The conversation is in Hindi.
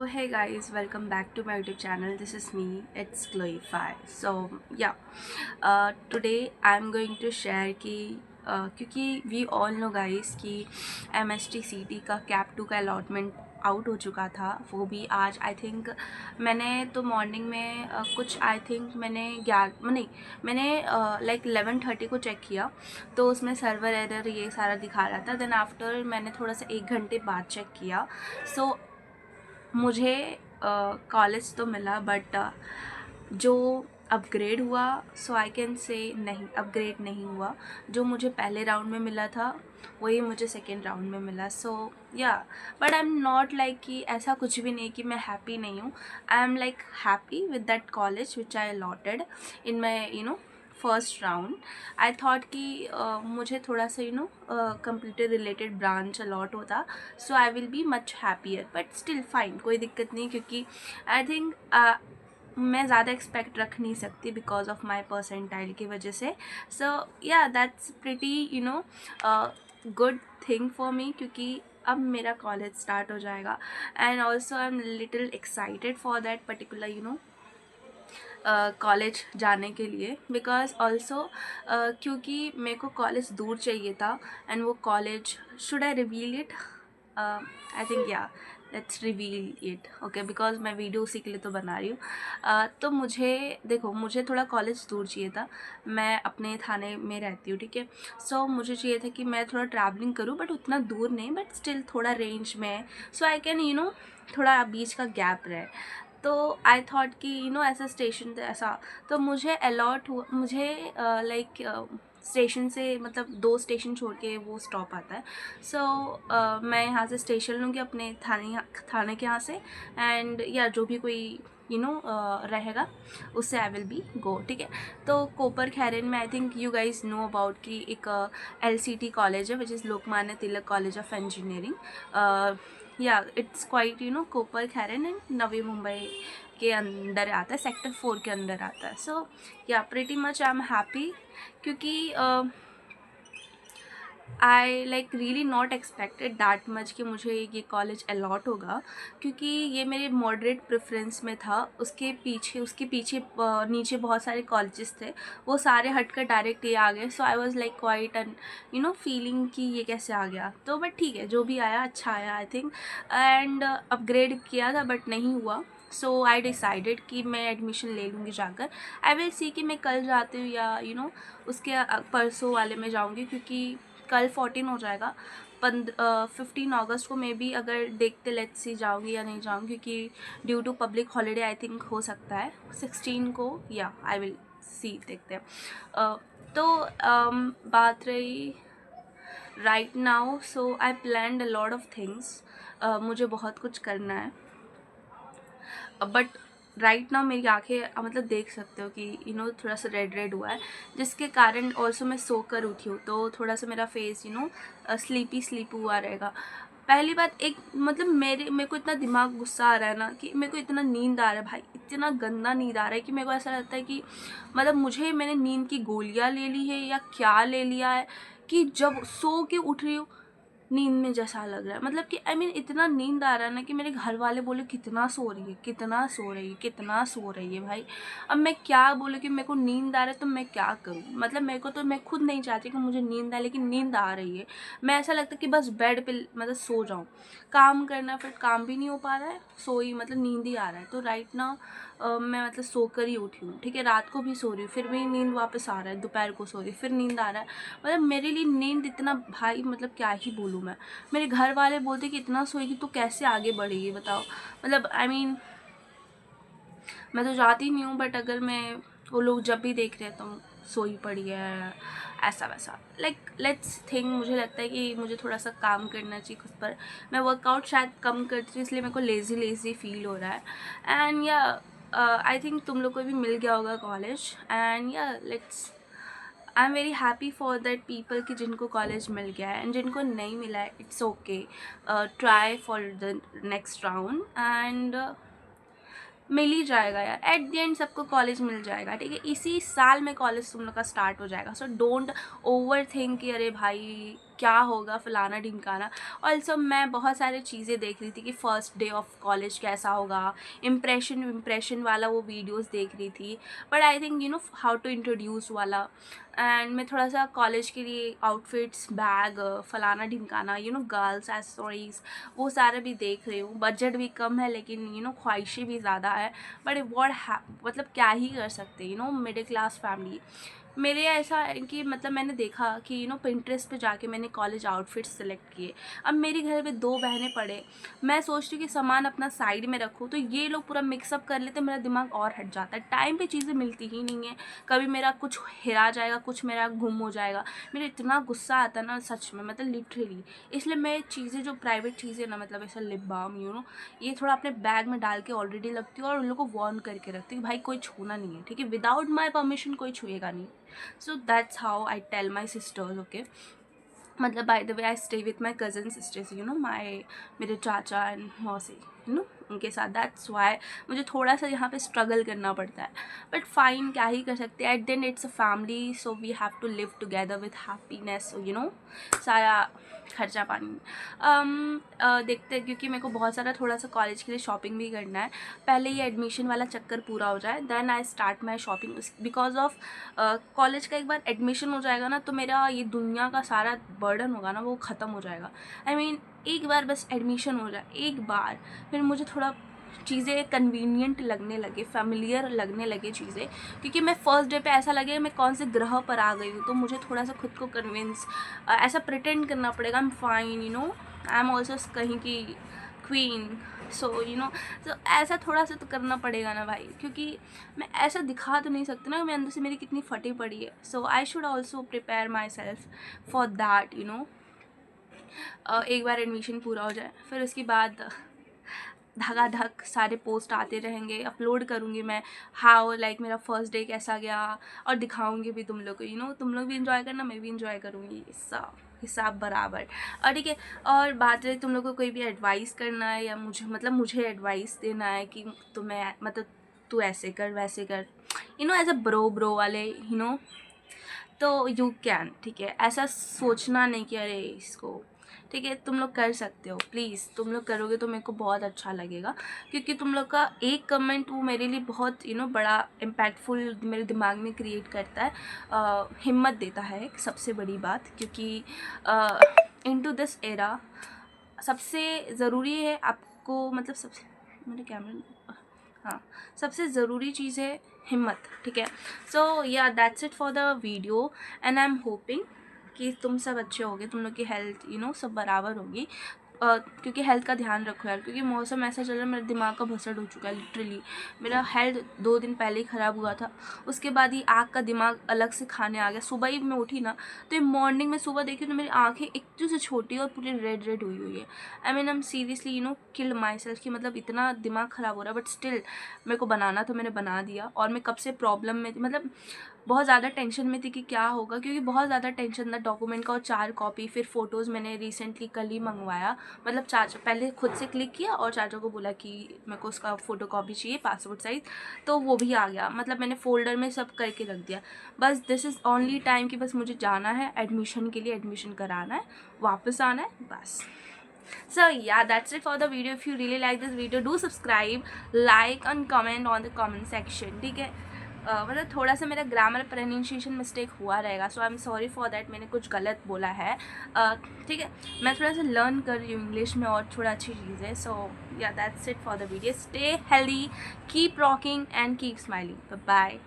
So hey guys, welcome back to my YouTube channel. This is me, it's Glowify. So yeah, today I'm going to share कि क्योंकि वी ऑल नो गाइस कि MSTCT का कैप 2 का अलॉटमेंट आउट हो चुका था। वो भी आज आई थिंक मैंने तो मॉर्निंग में कुछ आई थिंक मैंने नहीं मैंने लाइक 11:30 को चेक किया तो उसमें सर्वर एरर ये सारा दिखा रहा था। देन आफ्टर मैंने थोड़ा सा 1 घंटे बाद चेक किया। सो मुझे कॉलेज तो मिला बट जो अपग्रेड हुआ सो आई कैन से नहीं, अपग्रेड नहीं हुआ। जो मुझे पहले राउंड में मिला था वही मुझे सेकेंड राउंड में मिला। सो या but I am not like कि ऐसा कुछ भी नहीं कि मैं हैप्पी नहीं हूँ। I am like happy with that college which I allotted in my first round. I thought कि मुझे थोड़ा सा कंप्यूटर रिलेटेड ब्रांच अलॉट होता so I will be much happier, but still fine, कोई दिक्कत नहीं क्योंकि आई थिंक मैं ज़्यादा एक्सपेक्ट रख नहीं सकती बिकॉज ऑफ माई परसेंटाइल की वजह से। सो yeah that's pretty good thing for me क्योंकि अब मेरा कॉलेज स्टार्ट हो जाएगा and also I am little excited for that particular college जाने के लिए बिकॉज ऑल्सो क्योंकि मेरे को कॉलेज दूर चाहिए था एंड वो college should I reveal it? I think yeah let's reveal it, okay, because मैं वीडियो उसी के लिए तो बना रही हूँ। तो मुझे देखो, मुझे थोड़ा कॉलेज दूर चाहिए था। मैं अपने थाने में रहती हूँ, ठीक है। सो मुझे चाहिए था कि मैं थोड़ा ट्रैवलिंग करूँ बट उतना दूर नहीं, बट स्टिल थोड़ा रेंज में, सो आई कैन थोड़ा बीच का गैप रहे। तो आई थॉट कि ऐसा स्टेशन ऐसा तो मुझे अलॉट हुआ। मुझे लाइक स्टेशन से मतलब 2 स्टेशन छोड़ के वो स्टॉप आता है। सो मैं यहाँ से स्टेशन लूँगी अपने थाने के यहाँ से एंड या जो भी कोई रहेगा उससे आई विल बी गो, ठीक है। तो कोपर खैरन में I think you guys know about कि एक LCT कॉलेज है which is Lokmanya Tilak college of engineering. या it's quite copper खैरन and Navi Mumbai के अंदर आता है, सेक्टर 4 के अंदर आता है। So yeah pretty much I am happy क्योंकि I like really not expected that much कि मुझे ये कॉलेज अलॉट होगा क्योंकि ये मेरे मॉडरेट प्रेफरेंस में था। उसके पीछे नीचे बहुत सारे कॉलेजेस थे, वो सारे हटकर डायरेक्ट ये आ गए। So I was like quite and feeling कि ये कैसे आ गया। तो बट ठीक है, जो भी आया अच्छा आया आई थिंक। एंड अपग्रेड किया था बट नहीं हुआ। सो आई डिसाइडेड कि मैं एडमिशन ले लूँगी जाकर। आई विल सी कि मैं कल जाती हूँ या उसके परसों वाले में जाऊँगी क्योंकि कल 14 हो जाएगा। 15 अगस्त को मे बी अगर देखते लेट्स सी जाऊँगी या नहीं जाऊँगी क्योंकि due to public holiday I think हो सकता है 16 को, या आई विल सी, देखते हैं। तो बात रही right now, so I planned a lot of things. मुझे बहुत कुछ करना है बट राइट नाउ मेरी आंखें मतलब देख सकते हो कि थोड़ा सा रेड रेड हुआ है, जिसके कारण ऑल्सो मैं सो कर उठी हूँ तो थोड़ा सा मेरा फेस स्लीपी स्लीप हुआ रहेगा। पहली बात, एक मतलब मेरे को इतना दिमाग गुस्सा आ रहा है ना कि मेरे को इतना नींद आ रहा है भाई, इतना गंदा नींद आ रहा है कि मेरे को ऐसा लगता है कि मतलब मैंने नींद की गोलियां ले ली है या क्या ले लिया है कि जब सो के उठ रही हूँ नींद में जैसा लग रहा है। मतलब कि आई मीन इतना नींद आ रहा है ना कि मेरे घर वाले बोले कितना सो रही है, कितना सो रही है, कितना सो रही है भाई। अब मैं क्या बोलूँ कि मेरे को नींद आ रहा है तो मैं क्या करूँ? मतलब मेरे को तो, मैं खुद नहीं चाहती कि मुझे नींद आए लेकिन नींद आ रही है। मैं ऐसा लगता है कि बस बेड पे मतलब सो जाऊँ, काम करना फिर काम भी नहीं हो पा रहा है, सोई मतलब नींद ही आ रहा है। तो राइट ना मैं मतलब सोकर ही उठी हूँ, ठीक है। रात को भी सो रही हूँ फिर भी नींद वापस आ रहा है, दोपहर को सो रही फिर नींद आ रहा है। मतलब मेरे लिए नींद इतना भाई, मतलब क्या ही बोलूँ मैं। मेरे घर वाले बोलते कि इतना सोएगी तो कैसे आगे बढ़ेगी बताओ। मतलब आई मीन मैं तो जाती नहीं हूँ बट अगर मैं, वो लोग जब भी देख रहे हैं तो सोई पड़ी है ऐसा वैसा। लाइक लेट्स थिंक, मुझे लगता है कि मुझे थोड़ा सा काम करना चाहिए खुद पर। मैं वर्कआउट शायद कम करती हूँ इसलिए मेरे को लेज़ी लेज़ी फील हो रहा है। एंड या आई थिंक तुम लोग को भी मिल गया होगा कॉलेज एंड या let's, I am very happy for that people कि जिनको कॉलेज मिल गया है एंड जिनको नहीं मिला है it's okay. Try for the next round and मिल ही जाएगा यार, एट द एंड सबको कॉलेज मिल जाएगा, ठीक है। इसी साल में कॉलेज तुम लोग का स्टार्ट हो जाएगा। सो डोंट ओवर थिंक कि अरे भाई क्या होगा फलाना ढिमकाना। ऑल्सो मैं बहुत सारी चीज़ें देख रही थी कि फ़र्स्ट डे ऑफ कॉलेज कैसा होगा, इम्प्रेशन वाला वो वीडियोस देख रही थी, but I think how to introduce वाला। एंड मैं थोड़ा सा कॉलेज के लिए आउटफिट्स, बैग, फलाना ढिमकाना, गर्ल्स एसेसरीज वो सारे भी देख रही हूँ। बजट भी कम है लेकिन ख्वाहिशें भी ज़्यादा है, बट मतलब क्या ही कर सकते, मिडिल क्लास फैमिली। मेरे ऐसा है कि मतलब मैंने देखा कि पिंटरेस्ट पे जाके मैंने कॉलेज आउटफिट्स सेलेक्ट किए। अब मेरे घर में 2 बहनें पड़े, मैं सोचती हूँ कि सामान अपना साइड में रखूँ, तो ये लोग पूरा मिक्सअप कर लेते, मेरा दिमाग और हट जाता है। टाइम पे चीज़ें मिलती ही नहीं है, कभी मेरा कुछ हेरा जाएगा, कुछ मेरा गुम हो जाएगा। मेरा इतना गुस्सा आता है ना सच में, मतलब लिटरली। इसलिए मैं चीज़ें जो प्राइवेट चीज़ें ना, मतलब ऐसा लिप बाम ये थोड़ा अपने बैग में डाल के ऑलरेडी रखती हूँ और उन लोगों को वार्न करके रखती हूँ कि भाई कोई छूना नहीं है, ठीक है, विदाउट माई परमिशन कोई छुएगा नहीं। So that's how I tell my sisters, okay. मतलब by the way I stay with my cousin sisters, मेरे चाचा एंड मौसी, उनके साथ। दैट्स वाई मुझे थोड़ा सा यहाँ पे स्ट्रगल करना पड़ता है, बट फाइन, क्या ही कर सकते हैं। At then it's a family, so we have to live together with happiness, सारा खर्चा पानी देखते हैं, क्योंकि मेरे को बहुत सारा थोड़ा सा कॉलेज के लिए शॉपिंग भी करना है। पहले ये एडमिशन वाला चक्कर पूरा हो जाए, then I start my shopping. Because of college का एक बार एडमिशन हो जाएगा ना, तो मेरा ये दुनिया का सारा बर्डन होगा ना वो ख़त्म हो जाएगा। आई मीन एक बार बस एडमिशन हो जाए, एक बार, फिर मुझे थोड़ा चीज़ें कन्वीनियंट लगने लगे, फेमिलियर लगने लगे चीज़ें, क्योंकि मैं फ़र्स्ट डे पे ऐसा लगे मैं कौन से ग्रह पर आ गई हूँ। तो मुझे थोड़ा सा खुद को कन्विंस, ऐसा प्रिटेंड करना पड़ेगा, I am fine, I am also कहीं की क्वीन, सो तो ऐसा थोड़ा सा तो करना पड़ेगा ना भाई, क्योंकि मैं ऐसा दिखा तो नहीं सकती ना मैं अंदर से मेरी कितनी फटी पड़ी है। So I should also prepare myself for that, एक बार एडमिशन पूरा हो जाए, फिर उसके बाद धक सारे पोस्ट आते रहेंगे, अपलोड करूँगी मैं, हाउ लाइक मेरा फर्स्ट डे कैसा गया, और दिखाऊंगी भी तुम लोग को, तुम लोग भी इंजॉय करना, मैं भी इंजॉय करूँगी, हिसाब बराबर। और ठीक है, और बात रही तुम लोग को कोई भी एडवाइस करना है या मुझे एडवाइस देना है कि तुम्हें मतलब तू ऐसे कर वैसे कर, एज अ ब्रो वाले, तो यू कैन, ठीक है। ऐसा सोचना नहीं कि अरे इसको, ठीक है, तुम लोग कर सकते हो, प्लीज़ तुम लोग करोगे तो मेरे को बहुत अच्छा लगेगा, क्योंकि तुम लोग का एक कमेंट वो मेरे लिए बहुत बड़ा इम्पैक्टफुल मेरे दिमाग में क्रिएट करता है, हिम्मत देता है, सबसे बड़ी बात। क्योंकि इनटू दिस एरा सबसे ज़रूरी है आपको, मतलब सबसे, मेरे कैमरे, हाँ, सबसे ज़रूरी चीज़ है हिम्मत, ठीक है। So yeah that's it for the video, and I am hoping कि तुम सब अच्छे होगे, तुम लोग की हेल्थ सब बराबर होगी, क्योंकि हेल्थ का ध्यान रखो यार, क्योंकि मौसम ऐसा चल रहा है, मेरे दिमाग का भसड़ हो चुका है लिटरली। मेरा हेल्थ 2 दिन पहले ही ख़राब हुआ था, उसके बाद ही आँख का दिमाग अलग से खाने आ गया। सुबह ही मैं उठी ना, तो मॉर्निंग में सुबह देखी तो मेरी आँखें एक से छोटी और पूरी रेड हुई हुई है। I mean I am seriously killed my self, कि मतलब इतना दिमाग ख़राब हो रहा है, बट स्टिल मेरे को बनाना तो मैंने बना दिया। और मैं कब से प्रॉब्लम में थी, मतलब बहुत ज़्यादा टेंशन में थी कि क्या होगा, क्योंकि बहुत ज़्यादा टेंशन था डॉक्यूमेंट का, और 4 कॉपी, फिर फ़ोटोज़ मैंने रिसेंटली कल ही मंगवाया, मतलब चाचा पहले खुद से क्लिक किया और चाचा को बोला कि मेरे को उसका फ़ोटो कॉपी चाहिए पासपोर्ट साइज़, तो वो भी आ गया। मतलब मैंने फ़ोल्डर में सब करके रख दिया। बस दिस इज़ ओनली टाइम कि बस मुझे जाना है एडमिशन के लिए, एडमिशन कराना है, वापस आना है, बस। So yeah, that's it for the video. If you really like this video, do subscribe, like and comment on the comment section, ठीक है। मतलब थोड़ा सा मेरा ग्रामर प्रोनाउंसिएशन मिस्टेक हुआ रहेगा, so I am sorry for that, मैंने कुछ गलत बोला है, ठीक है। मैं थोड़ा सा लर्न कर रही हूँ इंग्लिश में और थोड़ा अच्छी चीज़ है। So yeah that's it for the video. Stay healthy, keep rocking and keep smiling. Bye.